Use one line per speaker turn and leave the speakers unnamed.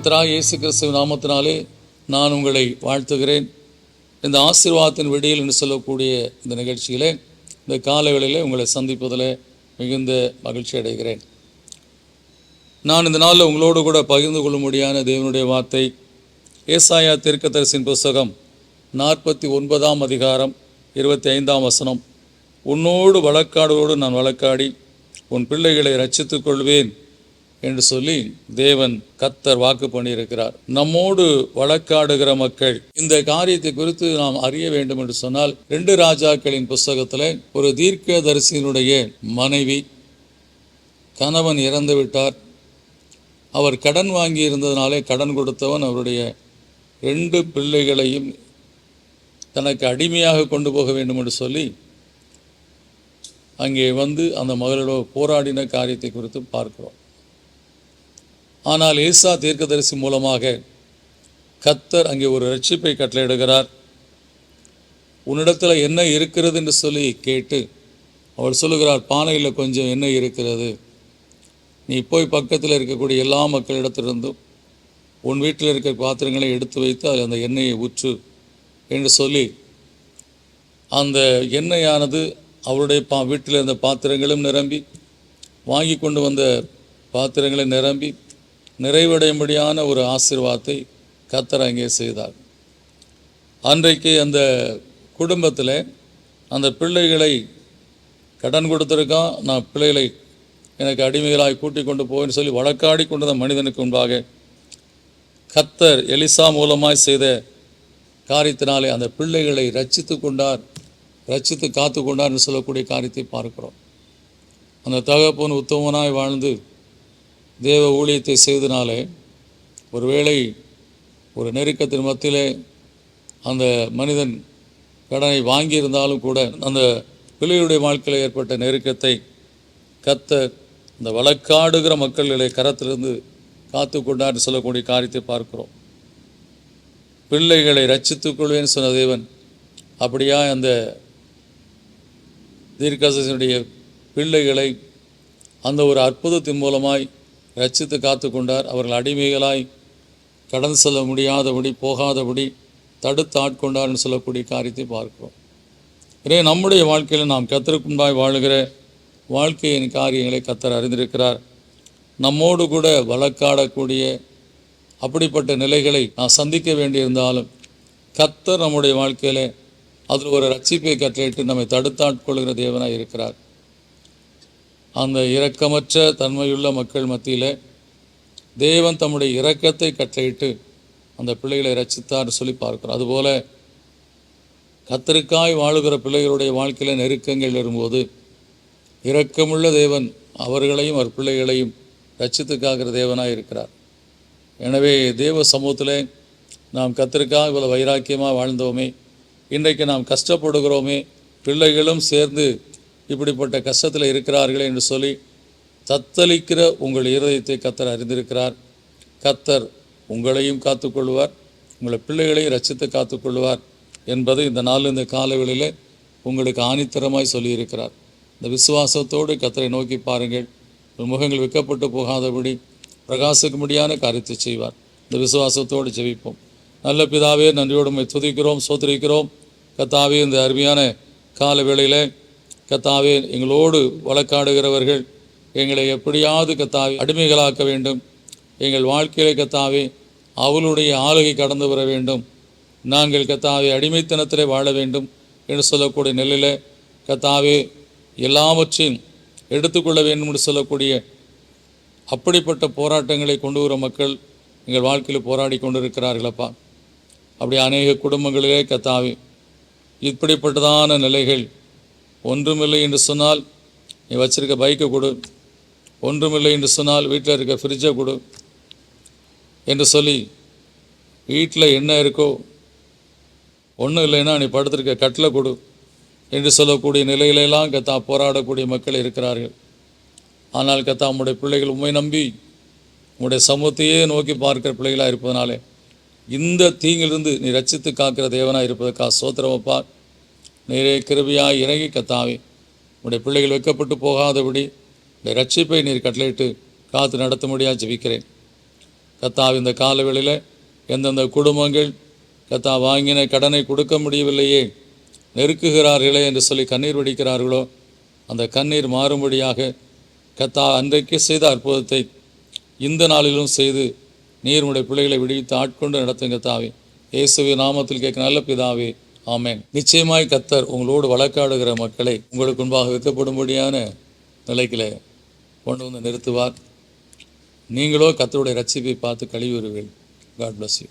கர்த்தராகிய இயேசு கிறிஸ்துவின் நாமத்தினாலே நான் உங்களை வாழ்த்துகிறேன். இந்த ஆசீர்வாதத்தின் விடியல் என்று சொல்லக்கூடிய இந்த நிகழ்ச்சியிலே இந்த காலவேளையிலே உங்களை சந்திப்பதில் மிகுந்த மகிழ்ச்சி அடைகிறேன். நான் இந்த நாளில் உங்களோடு கூட பகிர்ந்து கொள்ளும்படியான தேவனுடைய வார்த்தை ஏசாயா தீர்க்கதரிசியின் புஸ்தகம் 49 அதிகாரம் 25 வசனம். உன்னோடு வழக்காடுவோடு நான் வழக்காடி உன் பிள்ளைகளை ரட்சித்துக் கொள்வேன் என்று சொல்லி தேவன் கர்த்தர் வாக்கு பண்ணியிருக்கிறார். நம்மோடு வழக்காடுகிற மக்கள் இந்த காரியத்தை குறித்து நாம் அறிய வேண்டும் என்று சொன்னால் 2 ராஜாக்களின் புஸ்தகத்தில் ஒரு தீர்க்கதரிசியினுடைய மனைவி கணவன் இறந்து விட்டார். அவர் கடன் வாங்கி இருந்ததினாலே கடன் கொடுத்தவன் அவருடைய 2 பிள்ளைகளையும் தனக்கு அடிமையாக கொண்டு போக வேண்டும் என்று சொல்லி அங்கே வந்து அந்த மகளோடு போராடின காரியத்தை குறித்து பார்க்கிறோம். ஆனால் ஏசா தீர்க்கதரிசி மூலமாக கர்த்தர் அங்கே ஒரு ரட்சிப்பை கட்டளையிடுகிறார். உன்னிடத்தில் என்ன இருக்கிறது என்று சொல்லி கேட்டு அவள் சொல்லுகிறார், பானையில் கொஞ்சம் எண்ணெய் இருக்கிறது, நீ போய் பக்கத்தில் இருக்கக்கூடிய எல்லா மக்களிடத்திலிருந்தும் உன் வீட்டில் இருக்கிற பாத்திரங்களை எடுத்து வைத்து அதில் அந்த எண்ணெயை ஊற்று என்று சொல்லி அந்த எண்ணெயானது அவருடைய வீட்டில் இருந்த பாத்திரங்களும் நிரம்பி வாங்கி கொண்டு வந்த பாத்திரங்களை நிரம்பி நிறைவடையும்படியான ஒரு ஆசீர்வாதத்தை கர்த்தர் அங்கே செய்தார். அன்றைக்கு அந்த குடும்பத்தில் அந்த பிள்ளைகளை கடன் கொடுத்துருக்கான், நான் பிள்ளைகளை எனக்கு அடிமைகளாய் கூட்டிக் கொண்டு போவேன்னு சொல்லி வழக்காடி கொண்ட மனிதனுக்கு முன்பாக கர்த்தர் எலிசா மூலமாய் செய்த காரியத்தினாலே அந்த பிள்ளைகளை ரட்சித்து கொண்டார், ரட்சித்து காத்து கொண்டார் என்று சொல்லக்கூடிய காரியத்தை பார்க்கிறோம். அந்த தகப்பன் உத்தமனாய் வாழ்ந்து தேவ ஊழியத்தை செய்தனாலே ஒருவேளை ஒரு நெருக்கத்தின் மத்தியிலே அந்த மனிதன் கடனை வாங்கியிருந்தாலும் கூட அந்த பிள்ளைகளுடைய வாழ்க்கையில் ஏற்பட்ட நெருக்கத்தை கர்த்தர் இந்த வழக்காடுகிற மக்களுடைய கரத்திலிருந்து காத்து கொண்டார் சொல்லக்கூடிய காரியத்தை பார்க்கிறோம். பிள்ளைகளை ரட்சித்துக் கொள்வேன்னு சொன்ன தேவன் அப்படியா அந்த தீர்க்கதரிசியினுடைய பிள்ளைகளை அந்த ஒரு அற்புதத்தின் மூலமாய் ரட்சித்து காத்து கொண்டார். அவர்கள் அடிமைகளாய் கடந்து செல்ல முடியாதபடி போகாதபடி தடுத்து ஆட்கொண்டார்னு சொல்லக்கூடிய காரியத்தை பார்க்கிறோம். எனவே நம்முடைய வாழ்க்கையில் நாம் கர்த்தருக்கு முன்பாய் வாழுகிற வாழ்க்கையின் காரியங்களை கர்த்தர் அறிந்திருக்கிறார். நம்மோடு கூட வழக்காடக்கூடிய அப்படிப்பட்ட நிலைகளை நாம் சந்திக்க வேண்டியிருந்தாலும் கர்த்தர் நம்முடைய வாழ்க்கையில் அதில் ஒரு ரட்சிப்பை கட்டளையிட்டு நம்மை தடுத்தாட்கொள்கிற தேவனாக இருக்கிறார். அந்த இரக்கமற்ற தன்மையுள்ள மக்கள் மத்தியில் தேவன் தம்முடைய இரக்கத்தை கட்டளையிட்டு அந்த பிள்ளைகளை ரட்சித்தார் சொல்லி பார்க்கிறோம். அதுபோல் கர்த்தருக்காய் வாழுகிற பிள்ளைகளுடைய வாழ்க்கையில் நெருக்கங்கள் வரும்போது இரக்கமுள்ள தேவன் அவர்களையும் அவர் பிள்ளைகளையும் ரட்சித்து காக்கிற தேவனாக இருக்கிறார். எனவே தேவ சமூகத்தில் நாம் கர்த்தருக்காக இவ்வளோ வைராக்கியமாக வாழ்ந்தோமே, இன்றைக்கு நாம் கஷ்டப்படுகிறோமே, பிள்ளைகளும் சேர்ந்து இப்படிப்பட்ட கஷ்டத்தில் இருக்கிறார்களே என்று சொல்லி தத்தளிக்கிற உங்கள் இருதயத்தை கர்த்தர் அறிந்திருக்கிறார். கர்த்தர் உங்களையும் காத்துக்கொள்வார், உங்களை பிள்ளைகளையும் ரட்சித்து காத்துக்கொள்வார் என்பது இந்த நாள் இந்த காலவெளியில் உங்களுக்கு ஆணித்தரமாய் சொல்லியிருக்கிறார். இந்த விசுவாசத்தோடு கர்த்தரை நோக்கி பாருங்கள், முகங்கள் விற்கப்பட்டு போகாதபடி பிரகாசிக்கும்படியான காரியத்தை செய்வார். இந்த விசுவாசத்தோடு ஜெபிப்போம். நல்ல பிதாவே, நன்றியோடு துதிக்கிறோம், சோதரிக்கிறோம். கர்த்தாவே, இந்த அருமையான கால வேளையில் கர்த்தாவே எங்களோடு வழக்காடுகிறவர்கள் எங்களை எப்படியாவது கர்த்தாவே அடிமைகளாக்க வேண்டும். எங்கள் வாழ்க்கையிலே கர்த்தாவே அவளுடைய ஆளுகை கடந்து வர வேண்டும். நாங்கள் கர்த்தாவே அடிமைத்தனத்திலே வாழ வேண்டும் என்று சொல்லக்கூடிய நிலையில் கர்த்தாவே எல்லாவற்றையும் எடுத்துக்கொள்ள வேண்டும் என்று சொல்லக்கூடிய அப்படிப்பட்ட போராட்டங்களை கொண்டு வர மக்கள் எங்கள் வாழ்க்கையில் போராடி கொண்டிருக்கிறார்களப்பா. அப்படி அநேக குடும்பங்களிலே கர்த்தாவே இப்படிப்பட்டதான நிலைகள், ஒன்றுமில்லை என்று சொன்னால் நீ வச்சிருக்க பைக்கை கொடு, ஒன்றுமில்லை என்று சொன்னால் வீட்டில் இருக்க ஃப்ரிட்ஜை கொடு என்று சொல்லி, வீட்டில் என்ன இருக்கோ ஒன்றும் இல்லைன்னா நீ படுத்திருக்க கட்டில் கொடு என்று சொல்லக்கூடிய நிலையிலெல்லாம் கர்த்தா போராடக்கூடிய மக்கள் இருக்கிறார்கள். ஆனால் கர்த்தா உம்முடைய பிள்ளைகள் உம்மை நம்பி உம்முடைய சமூகத்தையே நோக்கி பார்க்கிற பிள்ளைகளாக இருப்பதனாலே இந்த தீங்கிலிருந்து நீ ரட்சித்து காக்கிற தேவனாக இருப்பதற்காக சோத்திரமப்பா. நீரே கிருபையாய் இறங்கி கர்த்தாவே உடைய பிள்ளைகள் வைக்கப்பட்டு போகாதபடி இந்த ரட்சிப்பை நீர் கட்டளையிட்டு காத்து நடத்தும்படியாக ஜெபிக்கிறேன். கர்த்தாவே இந்த காலவேளையில் எந்தெந்த குடும்பங்கள் வாங்கின கடனை கொடுக்க முடியவில்லையே, நெருக்குகிறார்களே என்று சொல்லி கண்ணீர் வடிக்கிறார்களோ, அந்த கண்ணீர் மாறும்படியாக அன்றைக்கு செய்த அற்புதத்தை இந்த நாளிலும் செய்து நீர் உடைய பிள்ளைகளை விடுவித்து ஆட்கொண்டு நடத்துங்க கர்த்தாவே. இயேசுவின் நாமத்தில் கேட்க நல்ல பிதாவே, ஆமென். நிச்சயமாய் கர்த்தர் உங்களோடு வழக்காடுகிற மக்களை உங்களுக்கு முன்பாக வைக்கப்படும்படியான நிலைகளை கொண்டு வந்து நிறுத்துவார். நீங்களோ கர்த்தருடைய ரட்சிப்பை பார்த்து கழிவுறுவீர்கள். God bless you.